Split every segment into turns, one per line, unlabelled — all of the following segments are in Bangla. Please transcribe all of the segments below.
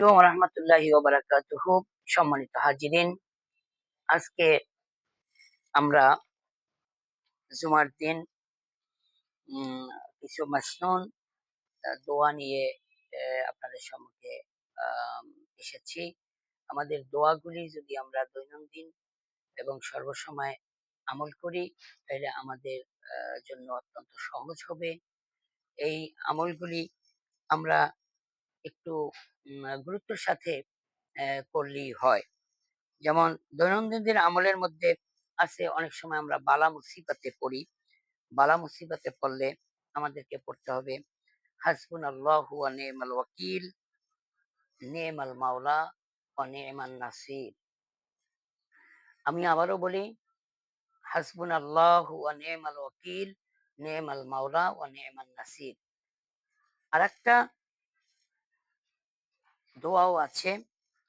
আলাইকুম রহমতুল্লাহি ওয়া বারাকাতুহু। সম্মানিত হাজিরিন, আজকে আমরা জুমার দিন কিছু মাসনুন দোয়া নিয়ে আপনাদের সম্মুখে আম, এসেছি। আমাদের দোয়াগুলি যদি আমরা দৈনন্দিন এবং সর্বসময় আমল করি, তাহলে আমাদের জন্য অত্যন্ত সহজ হবে। এই আমলগুলি আমরা একটু গুরুত্বের সাথে করলেই হয়। যেমন দৈনন্দিন আমলের মধ্যে আছে, অনেক সময় আমরা বালা মুসিবতে পড়ি। বালা মুসিবতে পড়লে আমাদেরকে পড়তে হবে হাসবুনাল্লাহু ওয়া নি'মাল ওয়াকিল, নি'মাল মাওলা ওয়া নি'মান নাসির। আমি আবারও বলি, হাসবুনাল্লাহু ওয়া নি'মাল ওয়াকিল, নি'মাল মাওলা ওয়া নি'মান নাসির। আরেকটা দোয়াও আছে,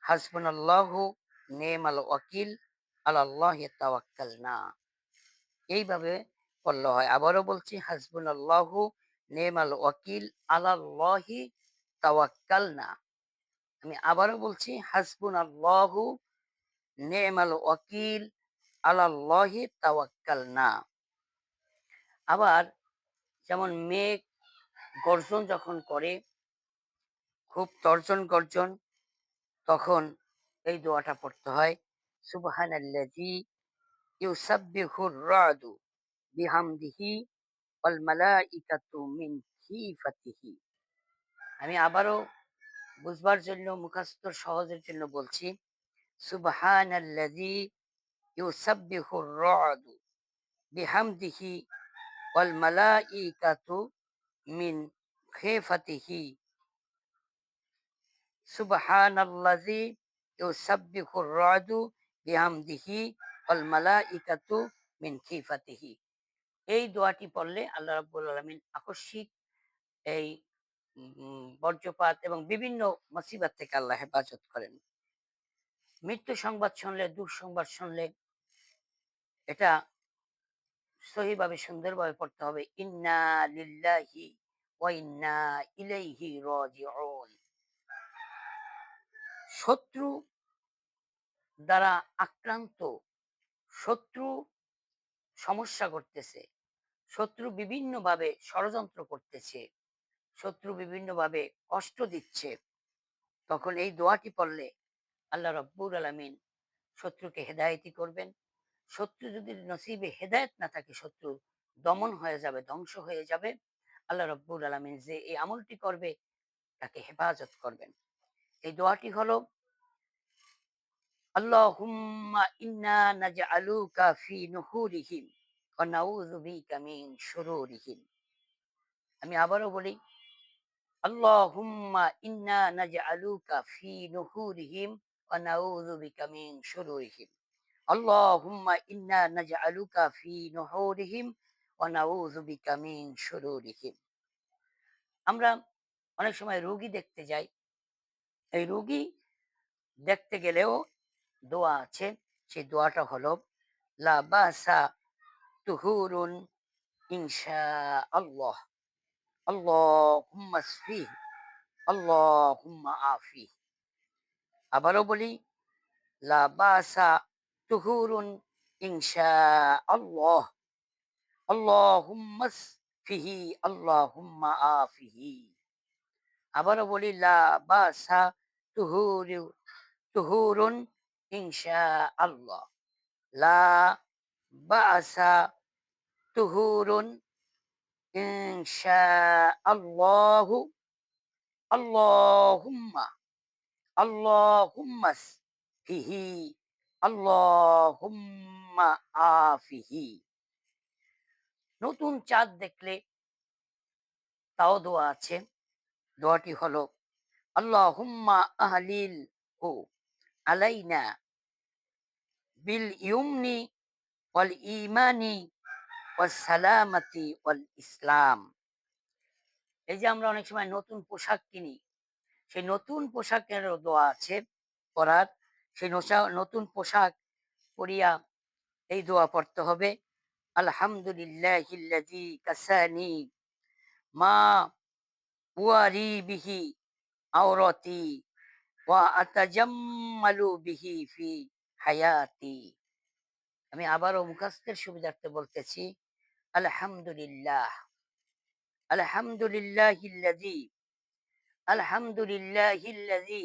হাসবুনাল্লাহু নি'মাল ওয়াকিল আলাল্লাহি তাওয়াক্কালনা। এইভাবে পড়লে হয়। আবারও বলছি, হাসবুনাল্লাহু নি'মাল ওয়াকিল আলাল্লাহি তাওয়াক্কালনা। আমি আবারও বলছি, হাসবুনাল্লাহু নি'মাল ওয়াকিল আলাল্লাহি তাওয়াক্কালনা। আবার যেমন মেঘ গর্জন যখন করে, খুব তর্জন গর্জন, তখন এই দোয়াটা পড়তে হয়, সুবহানাল্লাযী ইউসাব্বিহুর রা'দু বিহামদিহি ওয়াল মালাইকাতু মিন খিফাতিহি। আমি আবারও বুঝবার জন্য, মুখস্থ সহজের জন্য বলছি, সুবহানাল্লাযী ইউসাব্বিহুর রা'দু বিহামদিহি ওয়াল মালাইকাতু মিন খিফাতিহি। সুবহানাল্লাযী ইউসাব্বিহুর রা'দু বিহামদিহি ওয়াল মালাইকাতু মিন খিফাতিহি। এই দোয়াটি পড়লে আল্লাহ রাব্বুল আলামিন আকস্মিক এই বজ্রপাত এবং বিভিন্ন মুসিবত থেকে আল্লাহ হেফাজত করেন। মৃত্যু সংবাদ শুনলে, দুঃসংবাদ শুনলে, এটা সহিভাবে সুন্দরভাবে পড়তে হবে, ইন্না লিল্লাহি ওয়া ইন্না ইলাইহি রাজিউন। শত্রু দ্বারা আক্রান্ত, শত্রু সমস্যা করতেছে, শত্রু বিভিন্নভাবে ষড়যন্ত্র করতেছে, শত্রু বিভিন্নভাবে কষ্ট দিচ্ছে, তখন এই দোয়াটি পড়লে আল্লাহ রাব্বুল আলামিন শত্রুকে হেদায়েতি করবেন। শত্রু যদি নসিবে হেদায়েত না থাকে, শত্রু দমন হয়ে যাবে, ধ্বংস হয়ে যাবে। আল্লাহ রাব্বুল আলামিন যে এই আমলটি করবে, তাকে হেফাজত করবেন। এই দোয়াটি হলো, আল্লাহুম্মা ইন্না নাজআলুকা ফি নুহুরিহিম ওয়া নাউযু বিকা মিন শুরুরিহিম। আমি আবারও বলি, আল্লাহুম্মা ইন্না নাজআলুকা ফি নুহুরিহিম ওয়া নাউযু বিকা মিন শুরুরিহিম। আল্লাহুম্মা ইন্না নাজআলুকা ফি নুহুরিহিম ওয়া নাউযু বিকা মিন শুরুরিহিম। আমরা অনেক সময় রোগী দেখতে যাই। এই রোগী দেখতে গেলেও দোয়া আছে। সেই দোয়াটা হলো, লা বাসা তুহুরুন ইনশাআল্লাহ, আল্লাহুম্মা শফিহ, আল্লাহুম্মা আফিহ। আবারও বলি, লা বাসা তুহুরুন ইনশাআল্লাহ, আল্লাহুম্মা শফিহি, আল্লাহুম্মা আফিহি। আবারও বলি, লা বাসা তুহুরু তুহুরুন ইনশাআল্লাহ, লা বাসা তুহুরুন ইনশাআল্লাহু, আল্লাহুম্মা আল্লাহুম্মাস ফিহি, আল্লাহুম্মা আফিহি। নতুন চাঁদ দেখলে তাও দোয়া আছে। দোয়াটি হলো, আল্লাহুম্মা আহলিল হু আলাইনা বিল ইউমনি ওয়াল ইমানি ওয়াস সালামাতি ওয়াল ইসলাম। এই যে আমরা অনেক সময় নতুন পোশাক কিনি, সেই নতুন পোশাকেরও দোয়া আছে পরার। সেই নতুন পোশাক পরিয়া এই দোয়া পড়তে হবে, আলহামদুলিল্লাহিল্লাযী কাসানি মা ওয়ারি বিহি আওরাতি ওয়া আতাজাম্মালু বিহি ফি হায়াতি। আমি আবারও মুখস্থের সুবিধার্থে বলতেছি, আলহামদুলিল্লাহ, আলহামদুলিল্লাহিল্লাযী, আলহামদুলিল্লাহিল্লাযী,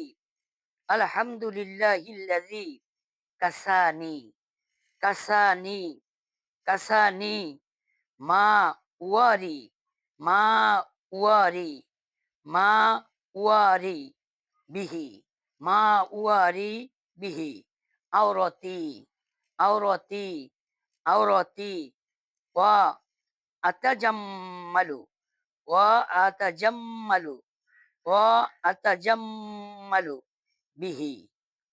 আলহামদুলিল্লাহিল্লাযী কাসানি, কাসানি, কাসানি মা ওয়ারি, মা ওয়ারি, মা ওয়ারি বিহি, মা ওয়ারি বিহি আওরতি, আওরতি, আওরতি ওয়া আতাজাম্মালু, ওয়া আতাজাম্মালু, ওয়া আতাজাম্মালু বিহি,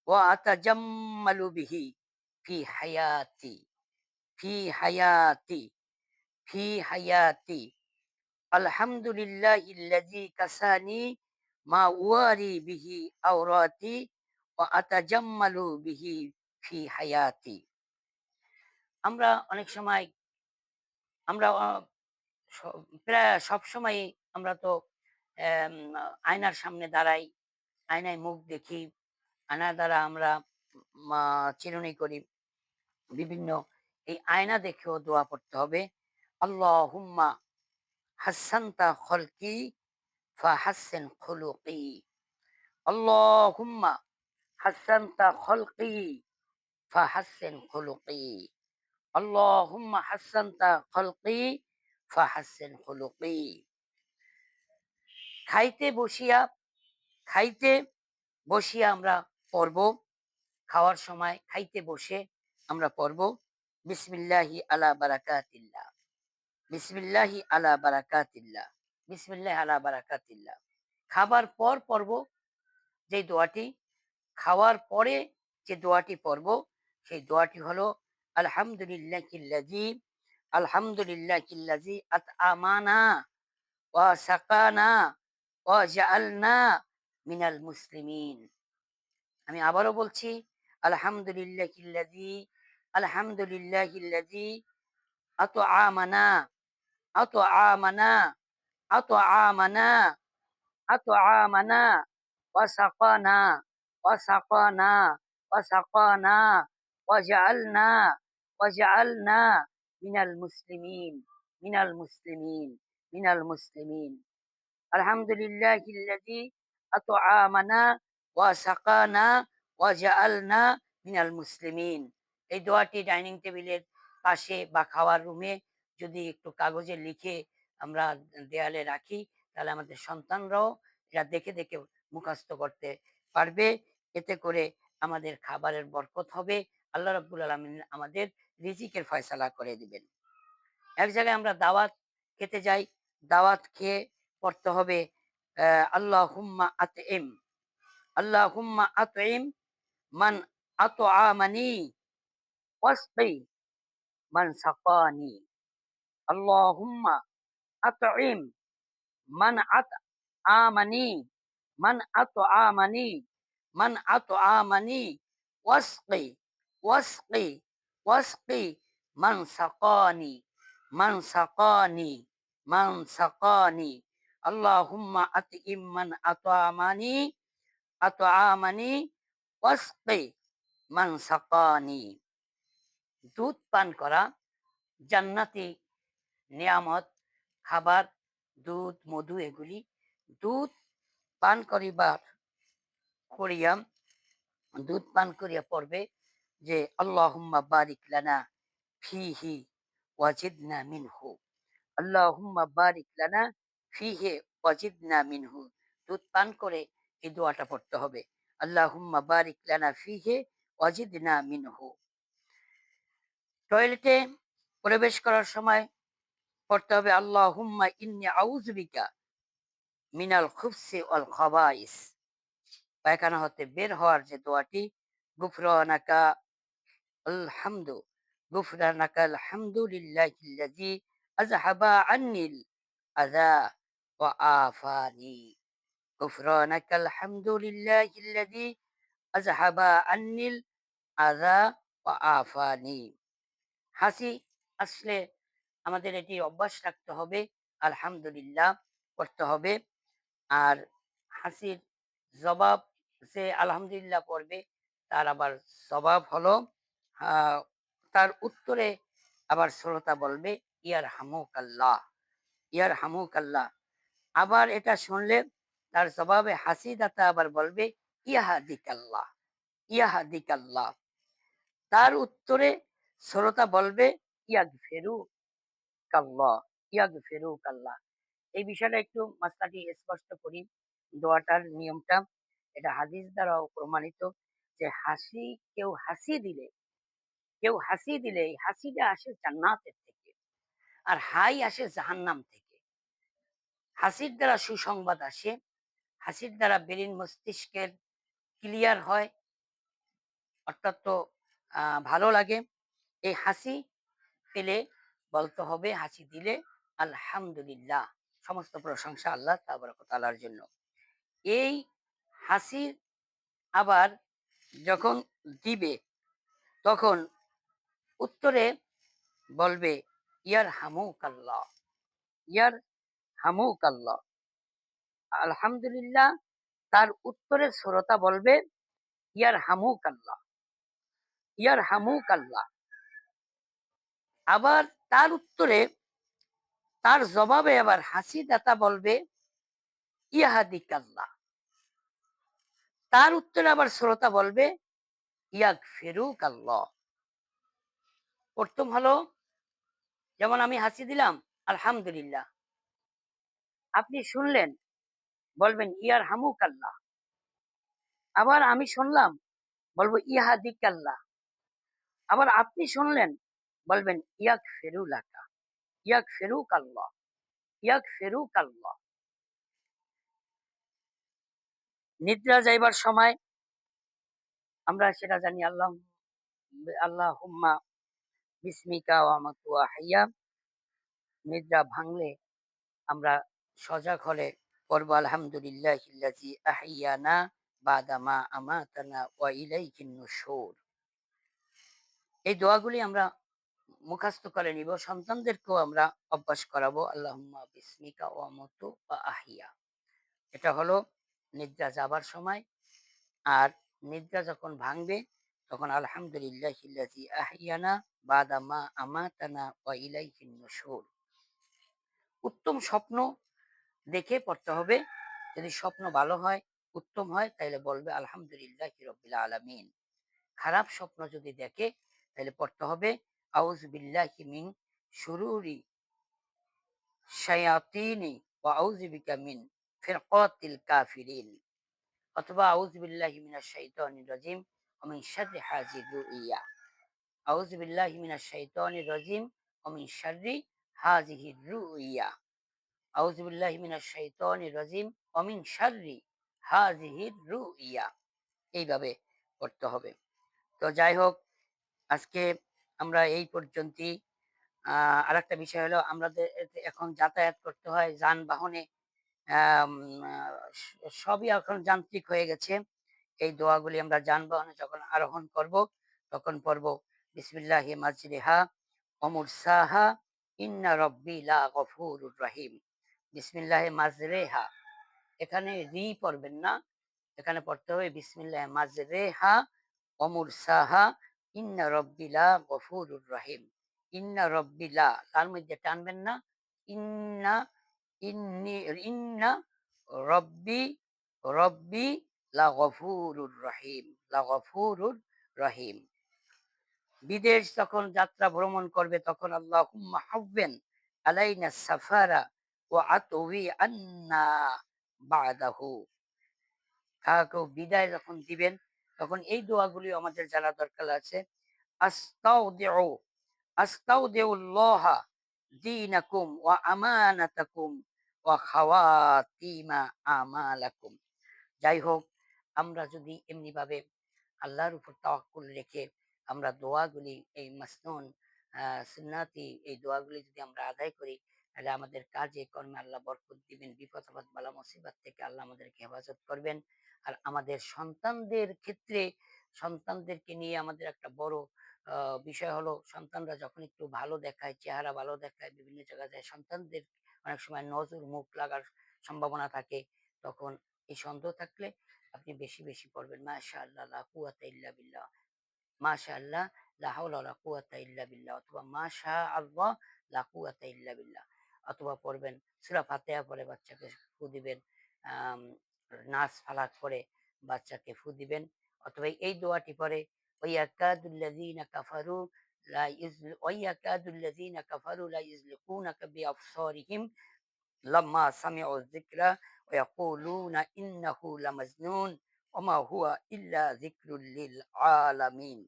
ওয়া আতাজাম্মালু বিহি ফি হায়াতি, ফি হায়াতি, ফি হায়াতি। আলহামদুলিল্লাহিল্লাযী কাসানি মা উওয়ারি বিহি আওরাতি ওয়া আতাজাম্মালু বিহি ফি হায়াতি। আমরা অনেক সময় আমরা স প্রায় সবসময়ই আমরা তো অ্যাম আয়নার সামনে দাঁড়াই, আয়নায় মুখ দেখি, আয়নার দ্বারা আমরা চিরুনি করি। বিভিন্ন এই আয়না দেখেও দোয়া পড়তে হবে। আল্লাহুম্মা হাসসানতা খলকি ফাহাসসিন খুলুকি। আল্লাহুম্মা হাসসানতা খলকি ফাহাসসিন খুলুকি। আল্লাহুম্মা হাসসানতা খলকি ফাহাসসিন খুলুকি। খাইতে বসিয়া, খাইতে বসিয়া আমরা পড়ব। খাওয়ার সময় খাইতে বসে আমরা পড়ব বিসমিল্লাহি আলা বারাকাতিল্লাহ, বিসমিল্লাহি আলা বারাকাতিল্লাহ, বিসমিল্লাহি আলা বারাকাতিল্লাহ। খাবার পর পড়ব যে দোয়াটি, খাওয়ার পরে যে দোয়াটি পড়ব সেই দোয়াটি হলো আলহামদুলিল্লাহিল্লাযী, আলহামদুলিল্লাহিল্লাযী আত'আমানা ওয়া সাকানা ওয়া জাআলনা মিনাল মুসলিমিন। আমি আবারও বলছি, আলহামদুলিল্লাহিল্লাযী, আলহামদুলিল্লাহিল্লাযী আত'আমানা, আত'আমানা, আত'আমানা, আত'আমানা ওয়া সাকানা, ওয়া সাকানা, ওয়া সাকানা ওয়া জাআলনা, ওয়া জাআলনা মিনাল মুসলিমিন, মিনাল মুসলিমিন, মিনাল মুসলিমিন। আলহামদুলিল্লাহিল্লাযী আত'আমানা ওয়া সাকানা ওয়া জাআলনা মিনাল মুসলিমিন। এই দোয়াটি ডাইনিং টেবিলের পাশে বা খাওয়ার রুমে যদি একটু কাগজে লিখে আমরা দেয়ালে রাখি, তাহলে আমাদের সন্তানরাও এটা দেখে দেখে মুখস্থ করতে পারবে। এতে করে আমাদের খাবারের বরকত হবে। আল্লাহ রাব্বুল আলামিন আমাদের রিজিকের ফয়সালা করে দিবেন। এক জায়গায় আমরা দাওয়াত খেতে যাই, দাওয়াত খেয়ে পড়তে হবে আল্লাহুম্মা আতইম, আল্লাহুম্মা আতইম মান আত'আমানি ওয়াসকি মান সাকানি। আল্লাহুম্মা আতইম মান আত'আমানি, মান আত'আমানি, মান আত'আমানি ওয়াসকি, ওয়াসকি, ওয়াসকি মান সাকানি, মান সাকানি, মান সাকানি। আল্লাহুম্মা আতইম মান আত'আমানি, আত'আমানি ওয়াসকি মান সাকানি। দুধ পান করা জান্নাতি নেয়ামত, খাবার, দুধ, মধু এগুলি। দুধ পান করিবার করিয়া, দুধ পান করিয়া পড়বে যে আল্লাহুম্মা বারিক লানা ফিহি ওয়াজিদনা মিনহু, আল্লাহুম্মা বারিক লানা ফিহি ওয়াজিদনা মিনহু। দুধ পান করে এই দোয়াটা পড়তে হবে, আল্লাহুম্মা বারিক লানা ফিহি ওয়াজিদনা মিনহু। টয়লেটে প্রবেশ করার সময় পড়তে হবে আল্লাহুম্মা ইন্নী আউযু বিকা মিনাল খুবসি ওয়াল খাবাইস। পায়খানা হতে বের হওয়ার যে দোয়াটি, গুফরানাকা আল হামদু, গুফরানাকা আল হামদু লিল্লাহিল্লাযী আযহাবা আন্নিল আযা ওয়া আফানি। গুফরানাকা আল হামদু লিল্লাহিল্লাযী আযহাবা আন্নিল আযা ওয়া আফানি। হাসি আসলে আমাদের এটি অভ্যাস রাখতে হবে, আলহামদুলিল্লাহ পড়তে হবে। আর হাসির জবাব সে আলহামদুলিল্লাহ পড়বে, তার আবার সওয়াব হলো আ তার উত্তরে আবার শ্রোতা বলবে ইয়ারহামুকাল্লাহ, ইয়ারহামুকাল্লাহ। আবার এটা শুনলে তার জবাবে হাসিদাতা আবার বলবে ইয়াহাদিকাল্লাহ, ইয়াহাদিকাল্লাহ। তার উত্তরে শ্রোতা বলবে ইয়াগফিরুকাল্লাহ, ইয়াগফিরুকাল্লাহ। এই বিষয়টা একটু মাসলাটি স্পষ্ট করি। দোয়াটার নিয়মটা, এটা হাদিস দ্বারাও প্রমাণিত যে কেউ হাসি দিলে এই হাসিটা আসে জান্নাতের থেকে। আর হাই আসে জাহান্নাম থেকে। হাসির দ্বারা সুসংবাদ আসে, হাসির দ্বারা ব্রেইন মস্তিষ্কের ক্লিয়ার হয়, অর্থাৎ তো ভালো লাগে। এই হাসি পেলে বলতে হবে, হাসি দিলে আলহামদুলিল্লাহ, সমস্ত প্রশংসা আল্লাহ তাবারক ওয়া তাআলার জন্য। এই হাসি আবার যখন দিবে তখন উত্তরে বলবে ইয়ার হামুকাল্লাহ, ইয়ার হামুকাল্লাহ। আলহামদুলিল্লাহ, তার উত্তরে শ্রোতা বলবে ইয়ার হামুকাল্লাহ, ইয়ার হামুকাল্লাহ। আবার তার উত্তরে, তার জবাবে আবার হাসিদাতা বলবে ইয়াহাদিকাল্লাহ। তার উত্তরে আবার শ্রোতা বলবে ইয়াগফিরুকাল্লাহ। প্রথম হলো, যেমন আমি হাসি দিলাম আলহামদুলিল্লাহ, আপনি শুনলেন বলবেন ইয়ার হামুকাল্লাহ। আবার আমি শুনলাম বলবো ইয়াহাদিকাল্লাহ। আবার আপনি শুনলেন বলবেন ইয়াগফিরুলাকা, ইয়াগফিরুকাল্লাহ, ইয়াগফিরুকাল্লাহ। নিদ্রা যাইবার সময় আমরা সেটা জানি আল্লাহুম্মা বিসমিকা ওয়া আমাতু ওয়া আহইয়া। নিদ্রা ভাঙলে আমরা সজাগ হলে পড়ব আলহামদুলিল্লাহিল্লাযী আহইয়ানা বাদা মা আমাতানা ওয়া ইলাইহিন নুশুর। এই দোয়াগুলি আমরা মুখস্থ করে নিব, সন্তানদেরকেও আমরা অভ্যাস করাবো। আল্লাহুম্মা বিসমিকা ওয়া আমুতু ওয়া আহইয়া। এটা হলো নিদ্রা যাবার সময়। আর নিদ্রা যখন ভাঙবে তখন আলহামদুলিল্লাহিল্লাযী আহইয়ানা বাদা মা আমাতানা ওয়া ইলাইহিন নুশুর। উত্তম স্বপ্ন দেখে পড়তে হবে। যদি স্বপ্ন ভালো হয়, উত্তম হয়, তাইলে বলবে আলহামদুলিল্লাহি রাব্বিল আলামিন। খারাপ স্বপ্ন যদি দেখে তাহলে পড়তে হবে আউযু বিল্লাহি মিন শুরুরি শায়াতিনি ওয়া আউযু বিকা মিন ফিরকাতিল কাফিরিন, অথবা আউযু বিল্লাহি মিনাশ শাইতানির রাজিম ওয়া মিন শাররি হাযির রুইয়া। আউযু বিল্লাহি মিনাশ শাইতানির রাজিম ওয়া মিন শাররি হাযিহির রুইয়া। আউযু বিল্লাহি মিনাশ শাইতানির রাজিম ওয়া মিন শাররি হাযিহির রুইয়া। এইভাবে পড়তে হবে। তো যাই হোক, আজকে আমরা এই পর্যন্তই। আরেকটা বিষয় হলো, আমাদের এখন যাতায়াত করতে হয় যানবাহনে। আম আ স সবই এখন যান্ত্রিক হয়ে গেছে। এই দোয়াগুলি আমরা যানবাহনে যখন আরোহণ করব, তখন পড়ব বিসমিল্লাহি মাজরিহা ওয়া মুরসাহা ইন্না রব্বি লা গফুরুর রহিম। বিসমিল্লাহি মাজরেহা, এখানে পড়বেন না, এখানে পড়তে হবে বিসমিল্লাহি মাজরেহা ওয়া মুরসাহা ইন্না রব্বি লা গফুরুর রহিম। ইন্না রব্বি লা, তার মধ্যে টানবেন না। ইন্না ইন্নি ইন্না রব্বি রব্বি লাগফুরুর রহিম, লাগফুরুর রহিম। বিদেশ যখন যাত্রা ভ্রমণ করবে তখন আল্লাহুম্মা হাওবিন আলাইনা সাফারা ওয়া আতউই আন্না বাদাহু। কাউকে বিদায় যখন দিবেন তখন এই দোয়াগুলি আমাদের জানা দরকার আছে। আস্তাউদিউ আস্তাউদিউল্লাহা দীনাকুম ওয়া আমানাতাকুম ওয়া খাওয়াতিমা আমালাকুম। যাই হোক, আমরা যদি এমনিভাবে আল্লাহর উপর তাওয়াক্কুল রেখে আমরা দোয়াগুলি, এই মাসনুন সুন্নাতি এই দোয়াগুলি যদি আমরা আদায় করি, তাহলে আমাদের কাজে কর্মে আল্লাহ বরকত দিবেন। বিপদ আপদ বালা মুসিবত থেকে আল্লাহ আমাদেরকে হেফাজত করবেন। আর আমাদের সন্তানদের ক্ষেত্রে, সন্তানদেরকে নিয়ে আমাদের একটা বড় বিষয় হলো, সন্তানরা যখন একটু ভালো দেখায়, চেহারা ভালো দেখায়, বিভিন্ন জায়গায় যায়, সন্তানদের অনেক সময় নজর মুখ লাগার সম্ভাবনা থাকে। তখন এই সন্দেহ থাকলে আপনি বেশি, বেশি পড়বেন। মাশাআল্লাহ লা কুওয়াতা ইল্লা বিল্লাহ। মাশাআল্লাহ লা হাওলা ওয়ালা কুওয়াতা ইল্লা বিল্লাহ, অথবা মাশাআল্লাহ লা কুওয়াতা ইল্লা বিল্লাহ, অথবা পড়বেন সূরা ফাতিহা পড়ে বাচ্চাকে ফু দিবেন। আম নাস ফালাক পড়ে বাচ্চাকে ফু দিবেন, অথবা এই দোয়াটি পড়ে ওয়ায়াকাদুল্লাযীনা কাফারু ওয়ায়াকাদুল্লাযীনা কাফারু লা ইযলিকুনাকা বিআবসারিহিম লাম্মা সামি'ু যিকরা ওয়া ইয়াকুলুনা ইন্নাহু লামাজনুন ওয়া মা হুয়া ইল্লা যিকরুল লিল আলামিন।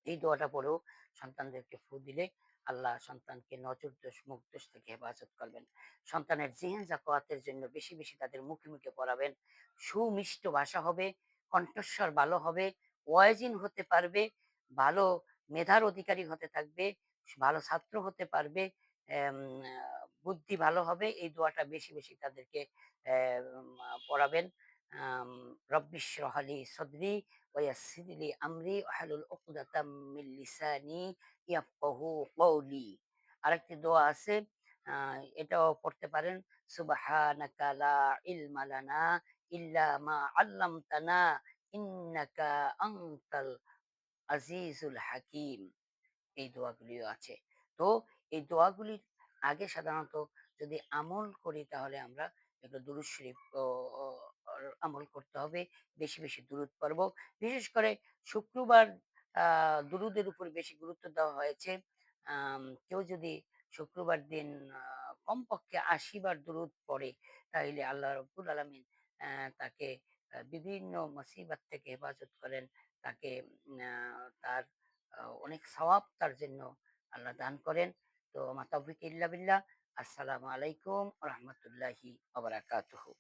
এই দোয়াটা পড়েও সন্তানদেরকে ফু দিলে আল্লাহ সন্তানকে নজর দোষ, মুখ দোষ থেকে হেফাজত করবেন। সন্তানের জিহীন জাকাওয়াতের জন্য বেশি, বেশি তাদের মুখে, মুখে পড়াবেন। সুমিষ্ট ভাষা হবে, কণ্ঠস্বর ভালো হবে, ওয়াইজিন হতে পারবে, ভালো মেধার অধিকারী হতে থাকবে, ভালো ছাত্র হতে পারবে, এম আ বুদ্ধি ভালো হবে। এই দোয়াটা বেশি, বেশি তাদেরকে পড়াবেন। আম রব্বিশ রহ লি সদরি ওয়াইয়াসসির লি আমরি ওয়াহলুল উকদাতাম মিন লিসানি ইয়াফকাহু কওলি। আরেকটি দোয়া আছে, আ এটাও পড়তে পারেন। সুবহানাকা লা ইলমা লানা ইল্লা মা আল্লামতানা ইন্নাকা আনতাল আজিজুল হাকিম। এই দোয়াগুলিও আছে। তো এই দোয়াগুলির আগে সাধারণত যদি আমল করি তাহলে আমরা একটু দুরূদ শরীফ ও ও অর আমল করতে হবে। বেশি, বেশি দুরূদ পড়ব। বিশেষ করে শুক্রবার আ দুরূদের উপর বেশি গুরুত্ব দেওয়া হয়েছে। কেউ যদি শুক্রবার দিন আ কমপক্ষে ৮০ বার দুরূদ পড়ে তাইলে আল্লাহ রাব্বুল আলামিন তাকে বিভিন্ন মুসিবত থেকে হেফাজত করেন। তাকে আ তার অনেক সওয়াব তার জন্য আল্লাহ দান করেন। তো মা তাওফিক ইল্লা বিল্লাহ। আসসালামু আলাইকুম ওয়া রাহমাতুল্লাহি ওয়া বারাকাতুহু।